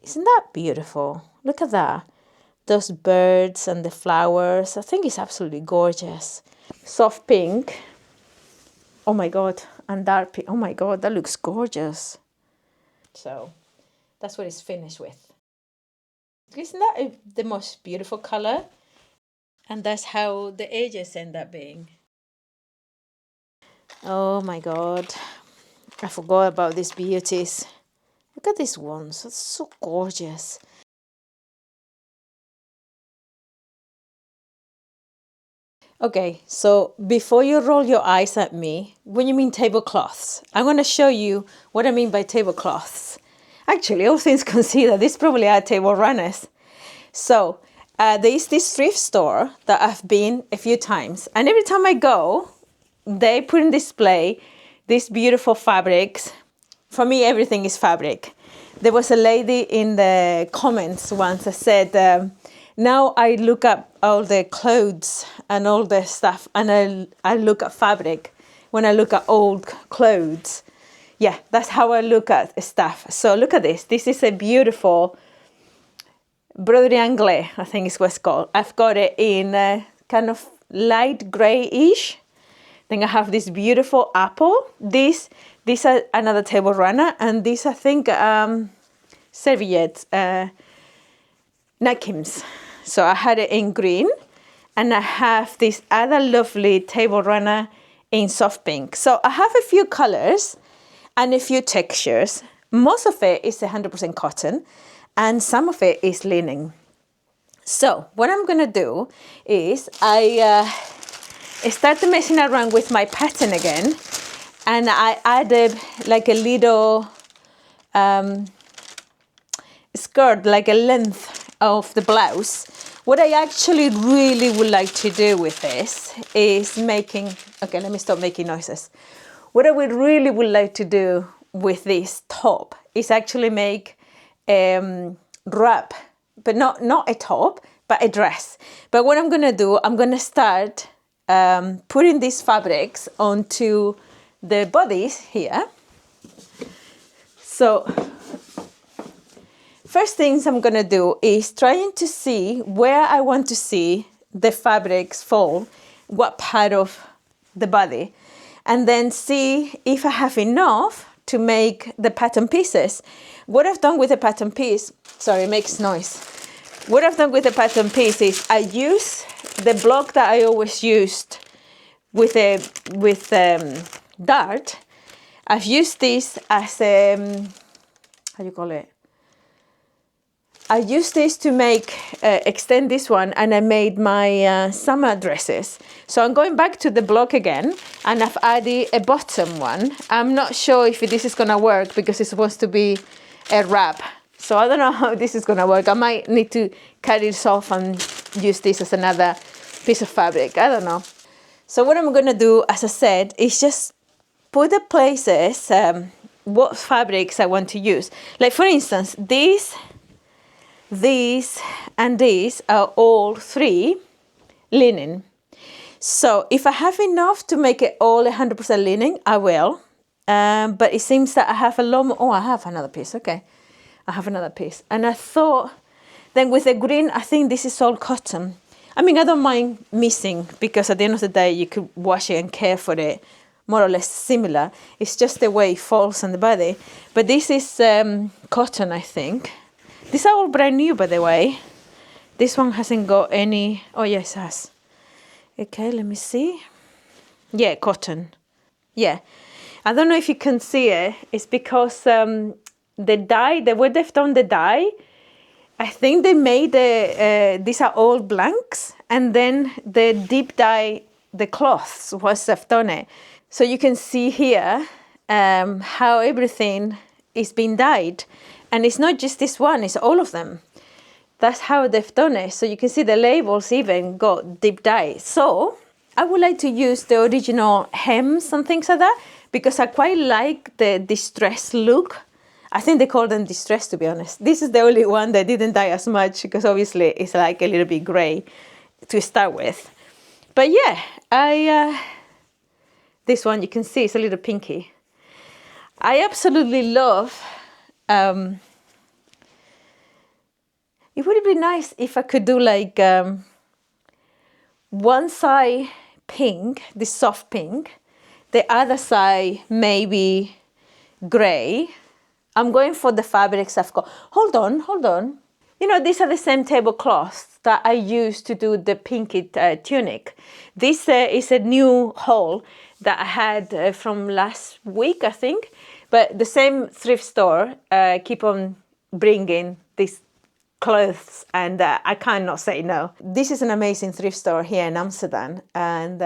Isn't that beautiful? Look at that. Those birds and the flowers. I think it's absolutely gorgeous. Soft pink. Oh my God. And dark pink. Oh my God, that looks gorgeous. So that's what it's finished with. Isn't that the most beautiful color? And that's how the edges end up being. Oh my God. I forgot about these beauties. Look at these ones. It's so gorgeous. Okay, so before you roll your eyes at me, when you mean tablecloths, I'm going to show you what I mean by tablecloths. Actually, all things considered, these probably are table runners. So there is this thrift store that I've been a few times, and every time I go, they put in display these beautiful fabrics. For me, everything is fabric. There was a lady in the comments once that said, now I look up all the clothes and all the stuff, and I look at fabric when I look at old clothes. Yeah, that's how I look at stuff. So look at this. This is a beautiful broderie anglais, I think is what it's called. I've got it in kind of light grayish. Then I have this beautiful apple. These are another table runner, and these I think serviettes, napkins. So I had it in green, and I have this other lovely table runner in soft pink. So I have a few colors and a few textures. Most of it is 100% cotton, and some of it is linen. So what I'm gonna do is I started messing around with my pattern again, and I added like a little skirt, like a length of the blouse. What I actually really would like to do with this is making, okay, let me stop making noises. What I would like to do with this top is actually make wrap, but not a top, but a dress. But what I'm gonna do, I'm gonna start putting these fabrics onto the bodies here. So first things I'm gonna do is trying to see where I want to see the fabrics fall, what part of the body, and then see if I have enough to make the pattern pieces. What I've done with the pattern piece, sorry, it makes noise. What I've done with the pattern piece is I use the block that I always used with dart. I've used this as a, how do you call it? I used this to make, extend this one, and I made my summer dresses. So I'm going back to the block again, and I've added a bottom one. I'm not sure if this is gonna work because it's supposed to be a wrap. So I don't know how this is gonna work. I might need to cut it off and use this as another piece of fabric. I don't know. So what I'm gonna do, as I said, is just put the places, what fabrics I want to use. Like for instance, these, and these are all 3 linen. So if I have enough to make it all 100% linen, I will. But it seems that I have a lot more. Oh, I have another piece. Okay, I have another piece. And I thought, then with the green, I think this is all cotton. I mean, I don't mind missing, because at the end of the day, you could wash it and care for it, more or less similar. It's just the way it falls on the body. But this is cotton, I think. These are all brand new, by the way. This one hasn't got any. Oh, yes, it has. Okay, let me see. Yeah, cotton. Yeah. I don't know if you can see it. It's because the dye, the way they've done the dye, I think they made these are all blanks, and then the deep dye, the cloths, was they've done it. So you can see here how everything is being dyed. And it's not just this one, it's all of them. That's how they've done it. So you can see the labels even got deep dye. So I would like to use the original hems and things like that, because I quite like the distressed look. I think they call them distressed, to be honest. This is the only one that didn't dye as much, because obviously it's like a little bit gray to start with. But yeah, this one you can see it's a little pinky. I absolutely love It would be nice if I could do like one side pink, the soft pink, the other side maybe gray. I'm going for the fabrics I've got. Hold on. You know, these are the same tablecloths that I used to do the pinky tunic. This is a new haul that I had from last week, I think. But the same thrift store keep on bringing these clothes, and I cannot say no. This is an amazing thrift store here in Amsterdam, and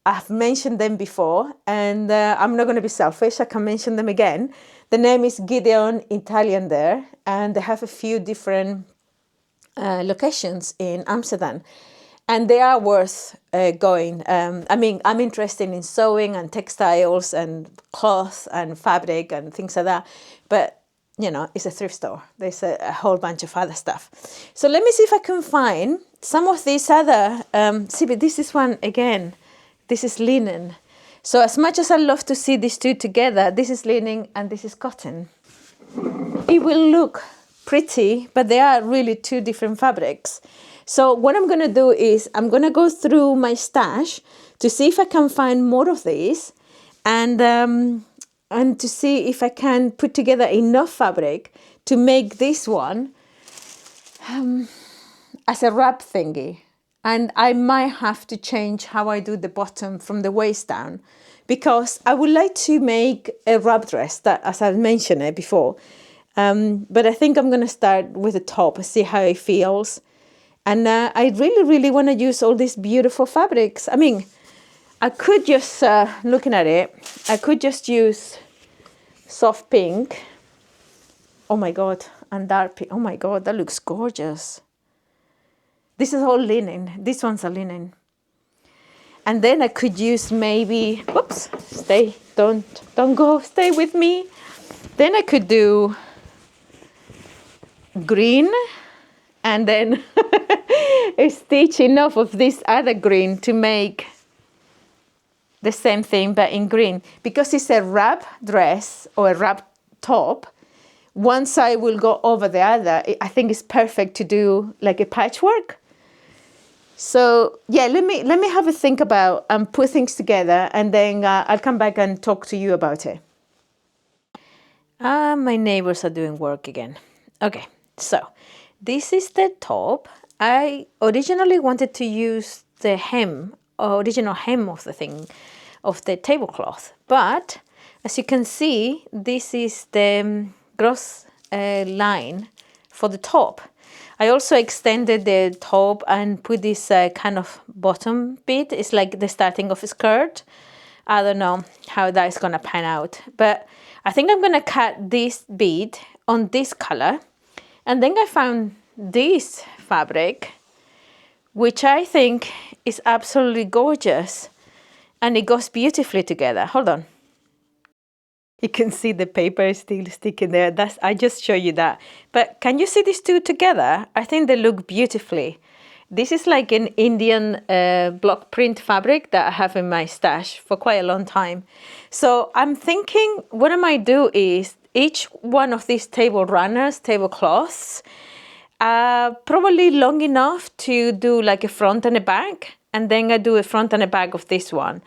I've mentioned them before, and I'm not going to be selfish. I can mention them again. The name is Gideon Italian there, and they have a few different locations in Amsterdam, and they are worth going. I mean, I'm interested in sewing and textiles and cloth and fabric and things like that, but you know, it's a thrift store. There's a whole bunch of other stuff. So let me see if I can find some of these other, see, but this is one again. This is linen. So as much as I love to see these two together, this is linen and this is cotton. It will look pretty, but they are really two different fabrics. So what I'm going to do is I'm going to go through my stash to see if I can find more of these, and to see if I can put together enough fabric to make this one as a wrap thingy. And I might have to change how I do the bottom from the waist down, because I would like to make a wrap dress that, as I mentioned it before. But I think I'm going to start with the top, see how it feels. And I really want to use all these beautiful fabrics. I mean, I could just, looking at it, I could just use soft pink. Oh my God, and dark pink. Oh my God, that looks gorgeous. This is all linen. These ones are linen. And then I could use maybe, whoops, stay, don't go, stay with me. Then I could do green, and then a stitch enough of this other green to make the same thing, but in green. Because it's a wrap dress or a wrap top, one side will go over the other. I think it's perfect to do like a patchwork. So yeah, let me have a think about and put things together, and then I'll come back and talk to you about it. My neighbors are doing work again. Okay, so this is the top. I originally wanted to use the original hem of the thing, of the tablecloth, but as you can see, this is the gross line for the top. I also extended the top and put this kind of bottom bit. It's like the starting of a skirt. I don't know how that is going to pan out, but I think I'm going to cut this bead on this color. And then I found this fabric, which I think is absolutely gorgeous, and it goes beautifully together. Hold on. You can see the paper is still sticking there. I just show you that. But can you see these two together? I think they look beautifully. This is like an Indian block print fabric that I have in my stash for quite a long time. So I'm thinking what I might do is each one of these table runners, tablecloths, probably long enough to do like a front and a back. And then I do a front and a back of this one.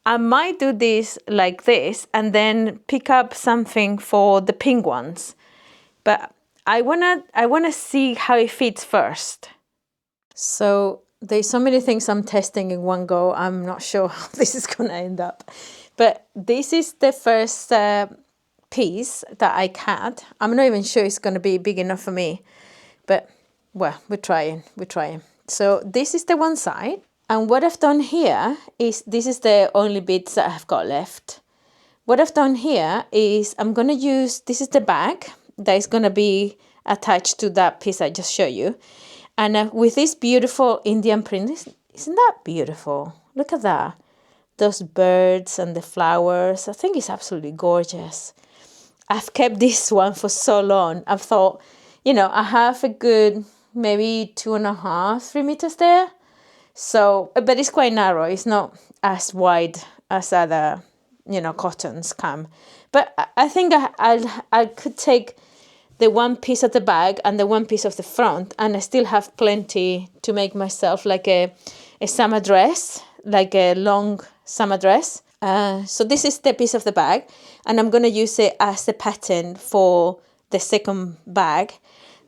I might do this like this and then pick up something for the pink ones. But I wanna see how it fits first. So there's so many things I'm testing in one go. I'm not sure how this is gonna end up. But this is the first piece that I cut. I'm not even sure it's gonna be big enough for me. But well, we're trying. So this is the one side. And what I've done here is, this is the only bits that I've got left. What I've done here is I'm going to use, this is the back that is going to be attached to that piece I just showed you. And with this beautiful Indian print, isn't that beautiful? Look at that. Those birds and the flowers. I think it's absolutely gorgeous. I've kept this one for so long. I've thought, you know, I have a good maybe 2.5, 3 meters there. So, but it's quite narrow. It's not as wide as other, you know, cottons come. But I think I could take the one piece of the back and the one piece of the front, and I still have plenty to make myself like a summer dress, like a long summer dress. So this is the piece of the bag, and I'm going to use it as the pattern for the second bag.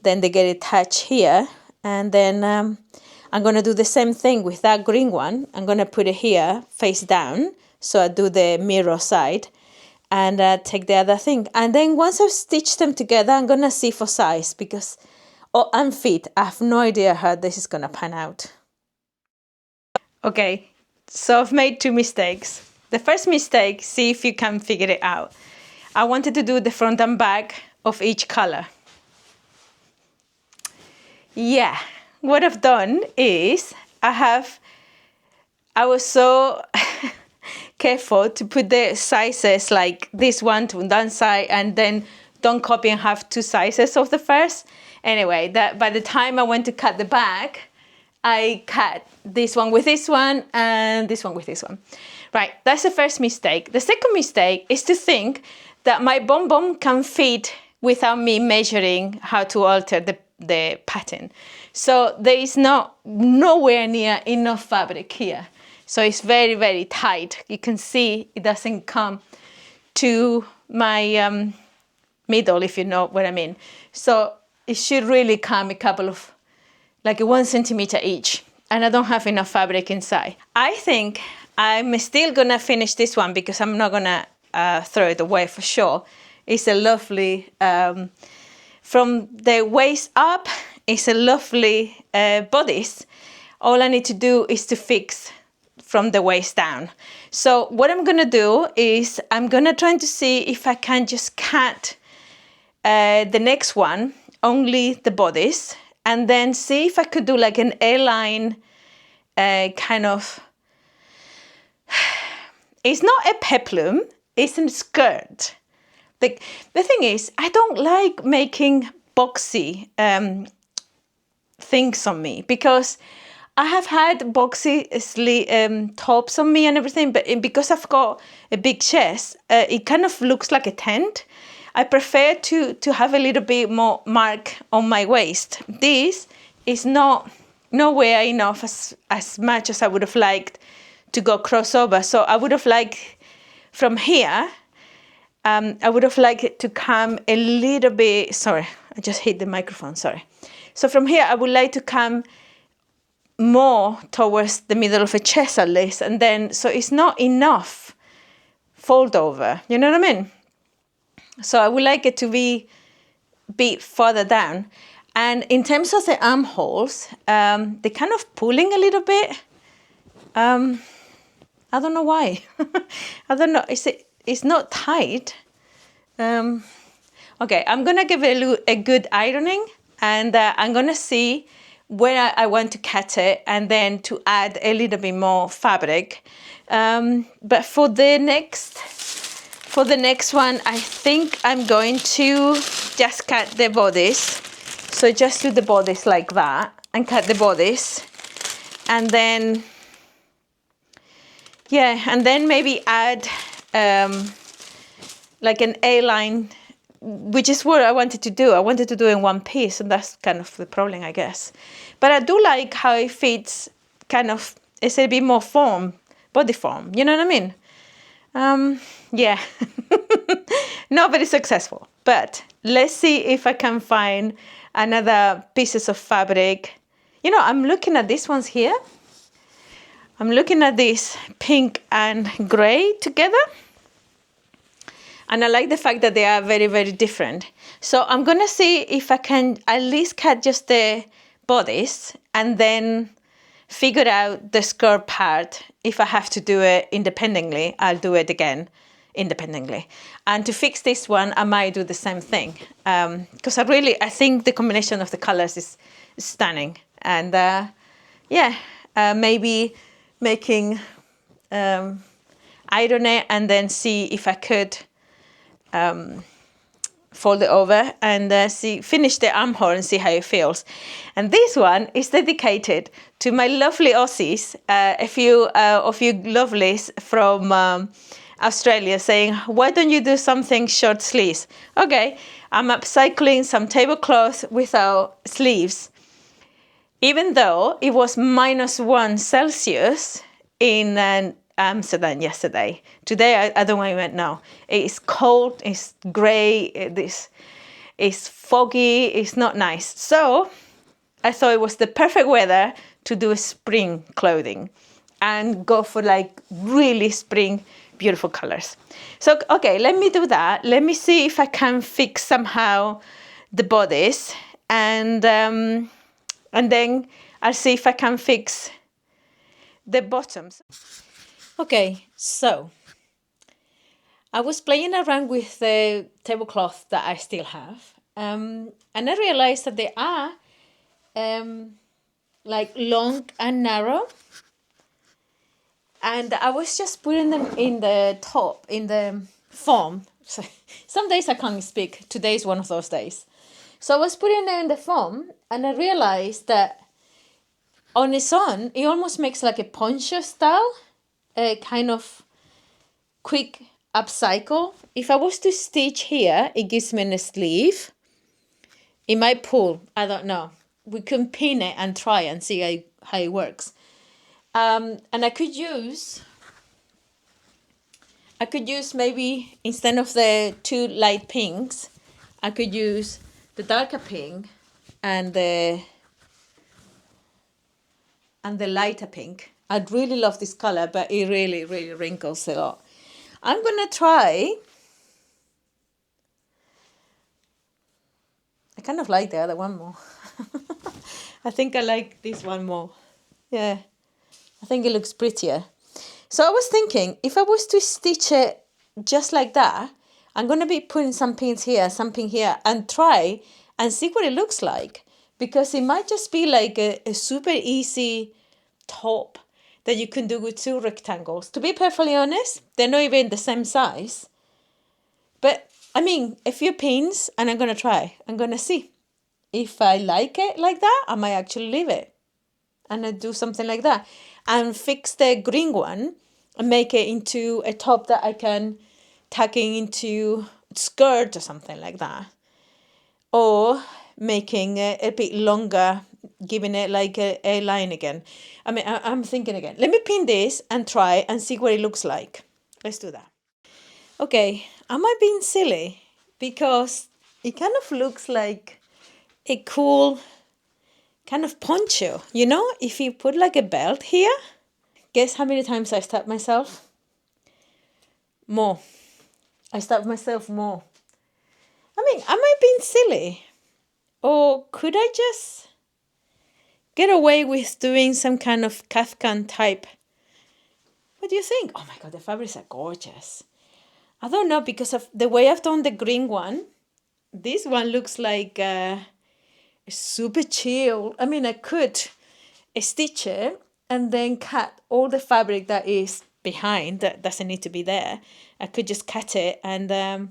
Then they get attached here, and then I'm going to do the same thing with that green one. I'm going to put it here face down, so I do the mirror side, and take the other thing. And then once I've stitched them together, I'm going to see for size, because and fit. I have no idea how this is going to pan out. Okay, so I've made 2 mistakes. The first mistake, see if you can figure it out. I wanted to do the front and back of each color. Yeah, what I've done is I was so careful to put the sizes like this one to one side, and then don't copy and have 2 sizes of the first. Anyway, that by the time I went to cut the back, I cut this one with this one and this one with this one. Right, that's the first mistake. The second mistake is to think that my bom can fit without me measuring how to alter the pattern. So there is nowhere near enough fabric here. So it's very, very tight. You can see it doesn't come to my middle, if you know what I mean. So it should really come a couple of, like 1 centimeter each. And I don't have enough fabric inside. I think I'm still gonna finish this one because I'm not gonna throw it away for sure. It's a lovely, from the waist up, it's a lovely bodice. All I need to do is to fix from the waist down. So what I'm gonna do is I'm gonna try to see if I can just cut the next one, only the bodice, and then see if I could do like an A-line kind of, it's not a peplum, it's a skirt. The thing is, I don't like making boxy things on me, because I have had boxy tops on me and everything, but because I've got a big chest, it kind of looks like a tent. I prefer to have a little bit more mark on my waist. This is nowhere enough as much as I would have liked to go crossover. So I would have liked from here, I would have liked it to come a little bit, sorry, I just hit the microphone, sorry. So from here, I would like to come more towards the middle of a chest at least, and then, so it's not enough fold over, you know what I mean? So I would like it to be further down. And in terms of the armholes, they're kind of pulling a little bit. I don't know why. I don't know, it's not tight. Okay, I'm gonna give it a good ironing, and I'm gonna see where I want to cut it, and then to add a little bit more fabric. But for the next one, I think I'm going to just cut the bodice. So just do the bodice like that and cut the bodice. And then, yeah, and then maybe add like an A-line, which is what I wanted to do. I wanted to do in one piece, and that's kind of the problem, I guess. But I do like how it fits, kind of, it's a bit more form, body form, you know what I mean? Yeah, not very successful, but let's see if I can find another pieces of fabric. You know, I'm looking at these ones here. I'm looking at this pink and gray together. And I like the fact that they are very, very different. So I'm gonna see if I can at least cut just the bodice and then figure out the skirt part. If I have to do it independently, I'll do it again independently. And to fix this one, I might do the same thing. Because I think the combination of the colors is stunning. And yeah, maybe making iron it and then see if I could fold it over and finish the armhole and see how it feels. And this one is dedicated to my lovely Aussies, a few of you lovelies from Australia saying, why don't you do something short sleeves? Okay, I'm upcycling some tablecloth without sleeves. Even though it was -1 Celsius in Amsterdam yesterday. Today, I don't even know. It's cold, it's grey, it's foggy, it's not nice. So I thought it was the perfect weather to do spring clothing and go for like really spring, beautiful colors. So, okay, let me do that. Let me see if I can fix somehow the bodice, and then I'll see if I can fix the bottoms. Okay, so I was playing around with the tablecloth that I still have, and I realized that they are like long and narrow, and I was just putting them in the top, in the foam. So some days I can't speak. Today is one of those days. So I was putting them in the foam, and I realized that on its own, it almost makes like a poncho style, a kind of quick upcycle. If I was to stitch here, it gives me a sleeve. It might pull, I don't know. We can pin it and try and see how it works. And I could use maybe, instead of the two light pinks, I could use the darker pink and the lighter pink. I'd really love this color, but it really, really wrinkles a lot. I'm gonna try. I kind of like the other one more. I think I like this one more. Yeah, I think it looks prettier. So I was thinking, if I was to stitch it just like that, I'm going to be putting some pins here, some pin here, and try and see what it looks like. Because it might just be like a super easy top that you can do with 2 rectangles. To be perfectly honest, they're not even the same size. But, I mean, a few pins, and I'm going to try. I'm going to see. If I like it like that, I might actually leave it. And I do something like that. And fix the green one and make it into a top that I can tuck into skirt or something like that. Or making it a bit longer, giving it like a line again. I mean, I'm thinking again. Let me pin this and try and see what it looks like. Let's do that. Okay, am I being silly? Because it kind of looks like a cool kind of poncho, you know, if you put like a belt here. Guess how many times I stabbed myself? More. I stabbed myself more. I mean, am I being silly? Or could I just get away with doing some kind of Kafkan type? What do you think? Oh my God, the fabrics are gorgeous. I don't know, because of the way I've done the green one, this one looks like super chill. I mean, I could stitch it and then cut all the fabric that is behind, that doesn't need to be there. I could just cut it, and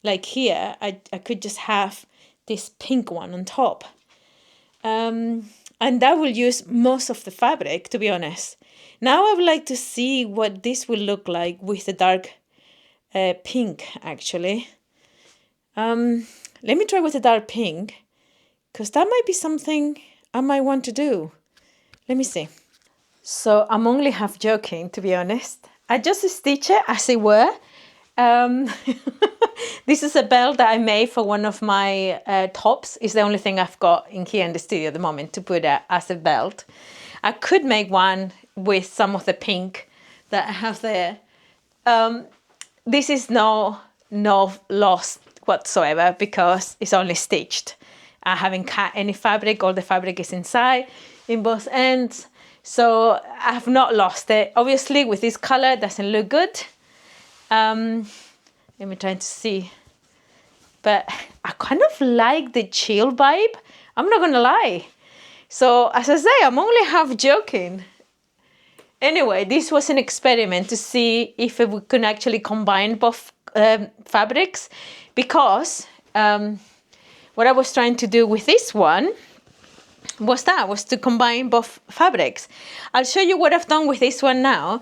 like here, I could just have this pink one on top. And that will use most of the fabric, to be honest. Now I would like to see what this will look like with the dark pink, actually. Let me try with the dark pink, because that might be something I might want to do. Let me see. So I'm only half joking, to be honest. I just stitch it as it were. This is a belt that I made for one of my tops. It's the only thing I've got in here in the studio at the moment to put as a belt. I could make one with some of the pink that I have there. This is no loss whatsoever, because it's only stitched. I haven't cut any fabric. All the fabric is inside in both ends. So I have not lost it. Obviously, with this color, it doesn't look good. Let me try to see. But I kind of like the chill vibe. I'm not going to lie. So as I say, I'm only half joking. Anyway, this was an experiment to see if we could actually combine both fabrics. Because what I was trying to do with this one was to combine both fabrics. I'll show you what I've done with this one now.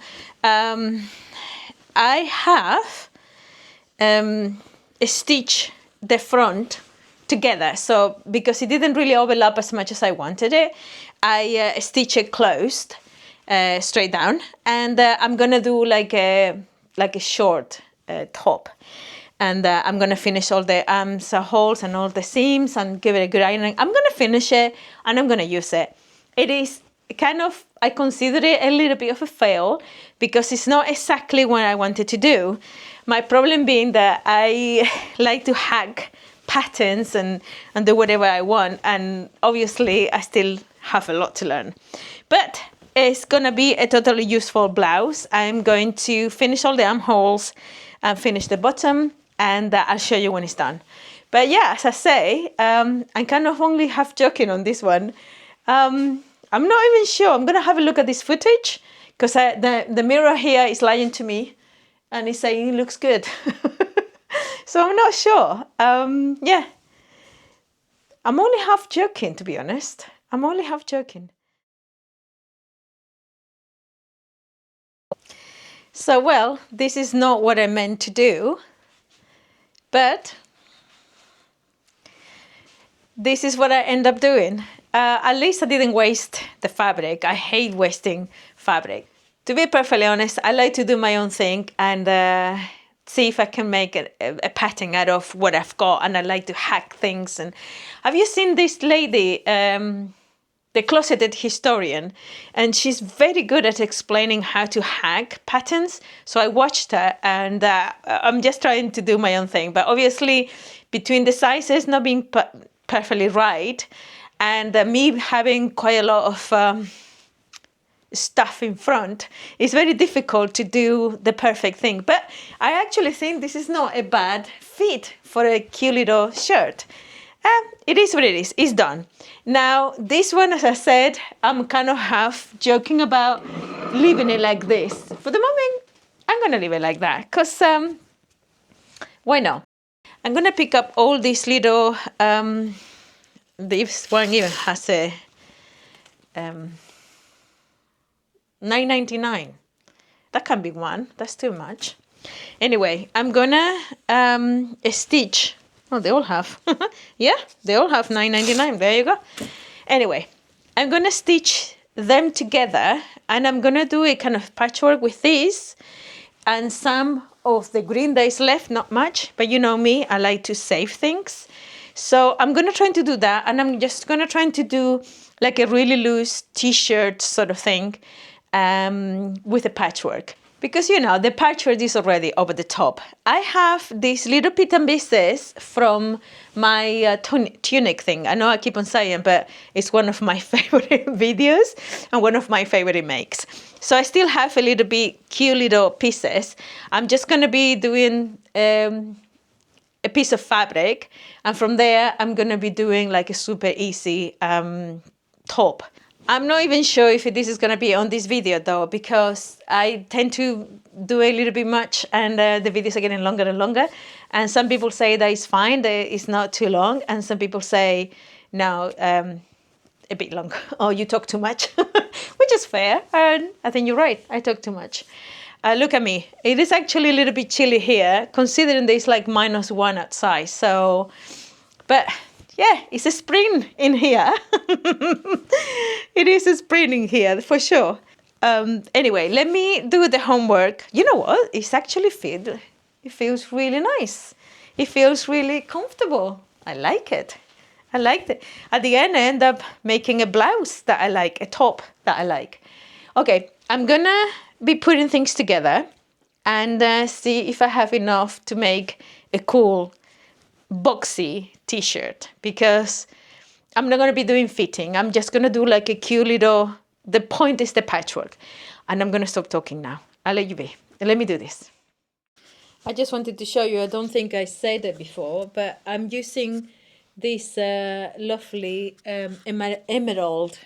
I have stitched the front together. So because it didn't really overlap as much as I wanted it, I stitch it closed straight down, and I'm gonna do like a short top, and I'm gonna finish all the holes and all the seams and give it a good ironing. I'm gonna finish it and I'm gonna use it. It is kind of, I consider it a little bit of a fail because it's not exactly what I wanted to do. My problem being that I like to hack patterns and do whatever I want, and obviously I still have a lot to learn. But it's gonna be a totally useful blouse. I'm going to finish all the armholes and finish the bottom, and I'll show you when it's done. But yeah, as I say, I'm kind of only half joking on this one. I'm not even sure. I'm gonna have a look at this footage because the mirror here is lying to me and it's saying it looks good. So I'm not sure. Yeah, I'm only half joking, to be honest. I'm only half joking. So, well, this is not what I meant to do, but this is what I end up doing. At least I didn't waste the fabric. I hate wasting fabric. To be perfectly honest, I like to do my own thing and see if I can make a pattern out of what I've got, and I like to hack things. And have you seen this lady, the Closeted Historian? And she's very good at explaining how to hack patterns. So I watched her, and I'm just trying to do my own thing. But obviously, between the sizes not being perfectly right and me having quite a lot of stuff in front, it's very difficult to do the perfect thing. But I actually think this is not a bad fit for a cute little shirt. It is what it is. It's done. Now, this one, as I said, I'm kind of half joking about leaving it like this. For the moment, I'm going to leave it like that because why not? I'm going to pick up all these little, this one even has a $9.99. That can be one. That's too much. Anyway, I'm gonna stitch. Oh, they all have. Yeah, they all have $9.99. There you go. Anyway, I'm gonna stitch them together, and I'm gonna do a kind of patchwork with this and some of the green that is left. Not much, but you know me, I like to save things. So I'm gonna try to do that, and I'm just gonna try to do like a really loose t-shirt sort of thing with a patchwork. Because, you know, the patchwork is already over the top. I have these little bits and pieces from my tunic thing. I know I keep on saying, but it's one of my favorite videos and one of my favorite makes. So I still have a little bit cute little pieces. I'm just going to be doing a piece of fabric. And from there, I'm going to be doing like a super easy top. I'm not even sure if this is going to be on this video though, because I tend to do a little bit much and the videos are getting longer and longer. And some people say that it's fine, that it's not too long. And some people say, no, a bit long. Oh, you talk too much, which is fair. And I think you're right. I talk too much. Look at me. It is actually a little bit chilly here, considering there's like -1 outside. So, but yeah, it's a spring in here. It is a spring in here for sure. Anyway, let me do the homework. You know what? It's actually it feels really nice. It feels really comfortable. I like it. I liked it. At the end, I end up making a blouse that I like, a top that I like. Okay, I'm gonna be putting things together and see if I have enough to make a cool boxy t-shirt, because I'm not going to be doing fitting. I'm just going to do like a cute little, the point is the patchwork. And I'm going to stop talking now. I'll let you be. Let me do this. I just wanted to show you, I don't think I said it before, but I'm using this lovely emerald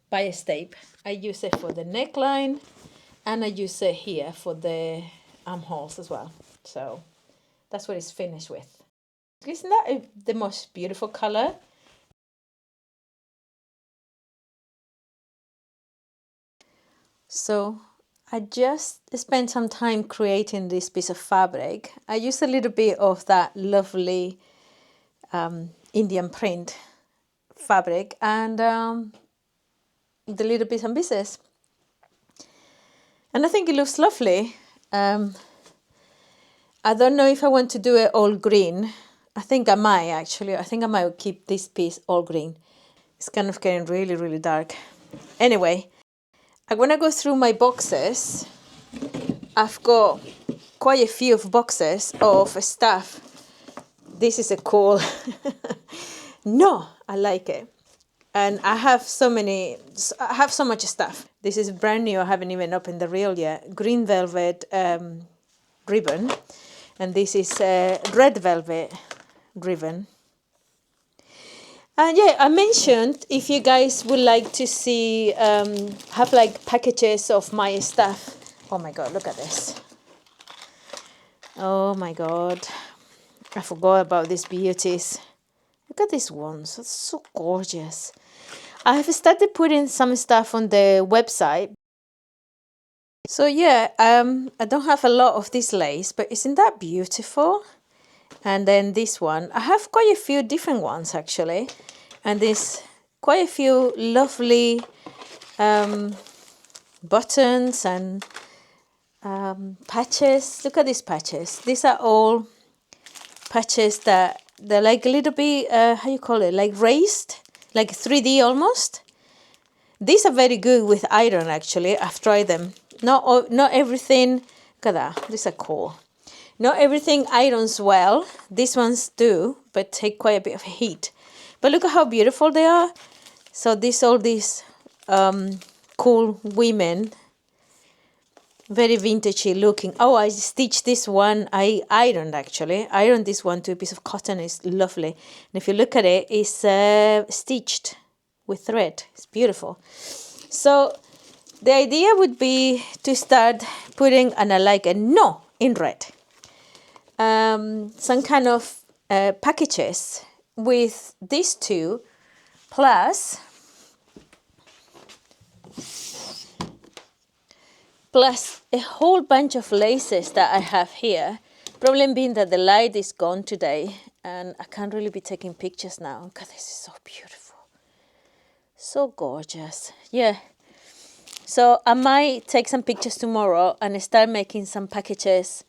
bias tape. I use it for the neckline and I use it here for the armholes as well. So that's what it's finished with. Isn't that the most beautiful color? So I just spent some time creating this piece of fabric. I used a little bit of that lovely Indian print fabric and the little bits and pieces. And I think it looks lovely. I don't know if I want to do it all green. I think I might actually. I think I might keep this piece all green. It's kind of getting really, really dark. Anyway, I'm going to go through my boxes. I've got quite a few of boxes of stuff. This is a cool. No, I like it. And I have so much stuff. This is brand new. I haven't even opened the reel yet. Green velvet ribbon. And this is red velvet ribbon. And yeah, I mentioned if you guys would like to see, have like packages of my stuff. Oh my God, look at this. Oh my God. I forgot about these beauties. Look at these ones. It's so gorgeous. I have started putting some stuff on the website. So yeah, I don't have a lot of this lace, but isn't that beautiful? And then this one, I have quite a few different ones actually. And there's quite a few lovely buttons and patches. Look at these patches. These are all patches that they're like a little bit, how you call it, like raised, like 3D almost. These are very good with iron actually. I've tried them. Not everything, look at that, these are cool. Not everything irons well. These ones do, but take quite a bit of heat. But look at how beautiful they are. So all these cool women, very vintagey looking. Oh, I stitched this one. I ironed actually. Ironed this one to a piece of cotton. It's lovely. And if you look at it, it's stitched with thread. It's beautiful. So the idea would be to start putting, and I like it, no, in red. Some kind of packages with these two, plus a whole bunch of laces that I have here. Problem being that the light is gone today and I can't really be taking pictures now. God, this is so beautiful. So gorgeous. Yeah. So I might take some pictures tomorrow and start making some packages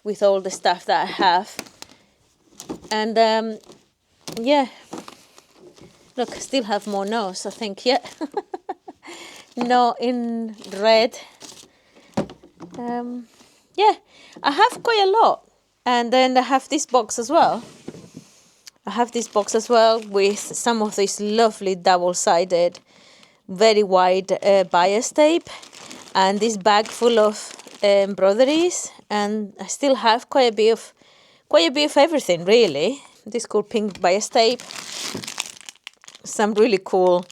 with all the stuff that I have. And yeah. Look, I still have more no's, I think, yeah. No, in red. Yeah, I have quite a lot. And then I have this box as well. I have this box as well with some of this lovely double-sided, very wide bias tape. And this bag full of embroideries. And I still have quite a bit of everything, really. This cool pink bias tape. Some really cool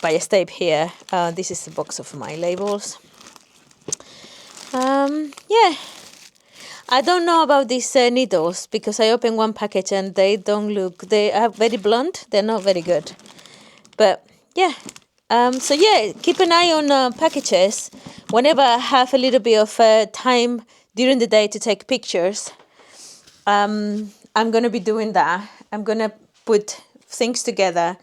bias tape here. This is the box of my labels. Yeah, I don't know about these needles because I opened one package and they are very blunt. They're not very good. But yeah, so yeah, keep an eye on packages. Whenever I have a little bit of time during the day to take pictures, I'm going to be doing that. I'm going to put things together.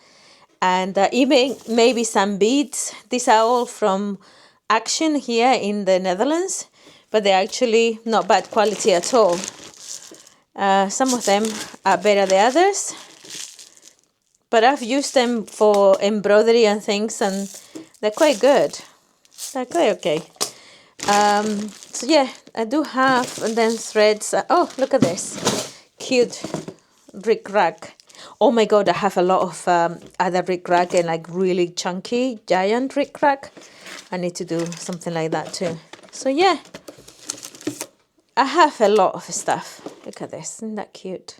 And even maybe some beads. These are all from Action here in the Netherlands, but they're actually not bad quality at all. Some of them are better than others, but I've used them for embroidery and things, and they're quite good. They're quite okay. So yeah, I do have, and then threads. Oh, look at this. Cute rick-rack. Oh my God, I have a lot of other rick-rack and like really chunky, giant rick-rack. I need to do something like that too. So yeah, I have a lot of stuff. Look at this, isn't that cute?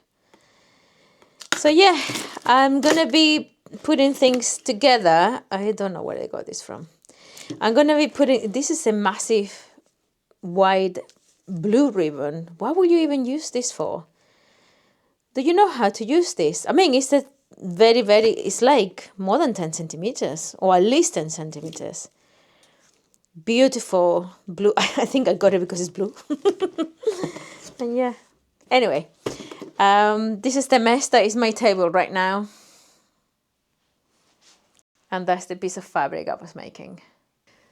So yeah, I'm gonna be putting things together. I don't know where I got this from. I'm gonna be putting, this is a massive wide blue ribbon. What will you even use this for? Do you know how to use this? I mean, it's it's like more than 10 centimeters or at least 10 centimeters. beautiful blue. I think I got it because it's blue. And yeah, anyway, this is the mess that is my table right now. And that's the piece of fabric I was making.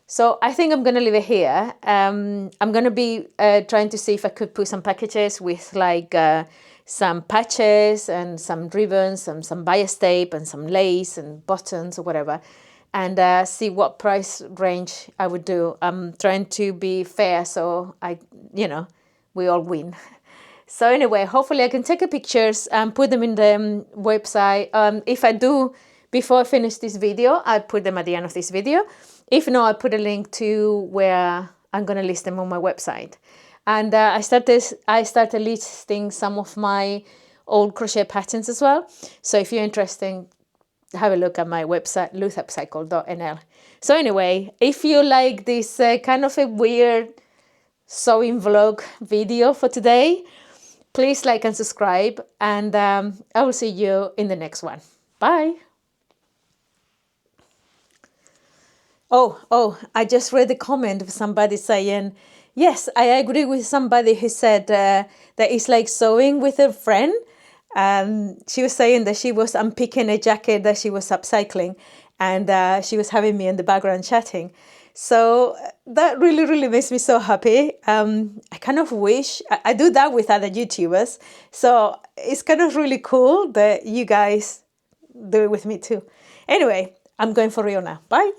So I think I'm going to leave it here. I'm going to be trying to see if I could put some packages with like some patches and some ribbons and some bias tape and some lace and buttons or whatever, and see what price range I would do. I'm trying to be fair so we all win. So anyway, hopefully I can take pictures and put them in the website. If I do, before I finish this video, I'll put them at the end of this video. If not, I'll put a link to where I'm going to list them on my website. And I started listing some of my old crochet patterns as well. So if you're interested, have a look at my website, upcycle.nl. So anyway, if you like this kind of a weird sewing vlog video for today, please like and subscribe, and I will see you in the next one. Bye. Oh, I just read the comment of somebody saying, yes, I agree with somebody who said that it's like sewing with a friend. She was saying that she was unpicking a jacket that she was upcycling, and she was having me in the background chatting. So that really, really makes me so happy. I kind of wish, I do that with other YouTubers. So it's kind of really cool that you guys do it with me too. Anyway, I'm going for real now. Bye.